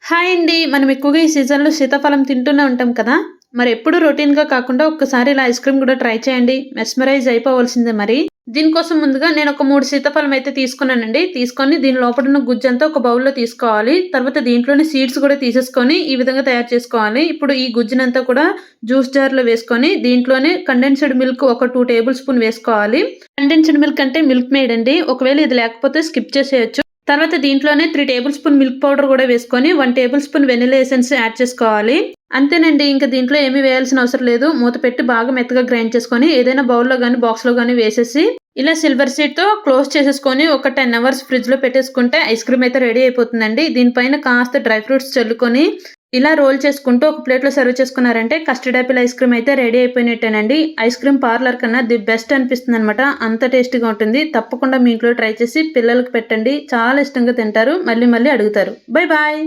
Hi అండి. మనం ఎక్కువగా ఈ సీజన్‌లో సీతాఫలం తింటూనే ఉంటాం కదా! మరి ఎప్పుడు రొటీన్‌గా కాకుండా ఒక్కసారి ఇలా ఐస్ క్రీమ్ కూడా ట్రై చేయండి. మెస్మరైజ్ అయిపోవాల్సిందే మరి. దీనికోసం ముందుగా నేను ఒక 3 సీతాఫలం అయితే తీసుకున్నానండి. తీసుకొని దీని లోపడున్న గుజ్జంతా ఒక బౌల్‌లో తీసుకోవాలి. తర్వాత దీంట్లోని సీడ్స్ కూడా తీసేసుకొని ఈ విధంగా తయారు చేసుకోవాలి. ఇప్పుడు ఈ గుజ్జునంతా కూడా జ్యూస్ జార్‌లో వేసుకొని దీంట్లోనే కండెన్స్డ్ మిల్క్ ఒక 2 టేబుల్ స్పూన్ వేసుకోవాలి. కండెన్స్డ్ మిల్క్ అంటే మిల్క్ మేడ్ అండి. ఒకవేళ ఇది లేకపోతే స్కిప్ చేసేయొచ్చు. తర్వాత దీంట్లోనే 3 టేబుల్ స్పూన్ మిల్క్ పౌడర్ కూడా వేసుకొని 1 table spoon vanilla essence add చేసుకోవాలి. అంతేనండి. ఇంక దీంట్లో ఏమీ వేయాల్సిన అవసరం లేదు. మూత పెట్టి బాగా మెత్తగా గ్రైండ్ చేసుకొని ఏదైనా బౌల్‌లో గాని, బాక్స్‌లో గాని వేసేసి ఇలా సిల్వర్ సీడ్‌తో క్లోజ్ చేసేసుకొని ఒక 10 అవర్స్ ఫ్రిడ్జ్‌లో పెట్టేసుకుంటే ఐస్ క్రీమ్ అయితే రెడీ అయిపోతుందండి. దీనిపైన కాస్త డ్రై ఫ్రూట్స్ చల్లుకొని ఇలా రోల్ చేసుకుంటూ ఒక ప్లేట్‌లో సర్వ్ చేసుకున్నారంటే కస్టర్డ్ యాపిల్ ఐస్ క్రీమ్ అయితే రెడీ అయిపోయినట్టేనండి. ఐస్ క్రీమ్ పార్లర్ కన్నా ది బెస్ట్ అనిపిస్తుందనమాట. అంత టేస్టీగా ఉంటుంది. తప్పకుండా మీ ఇంట్లో ట్రై చేసి పిల్లలకి పెట్టండి. చాలా ఇష్టంగా తింటారు. మళ్ళీ మళ్ళీ అడుగుతారు. Bye bye.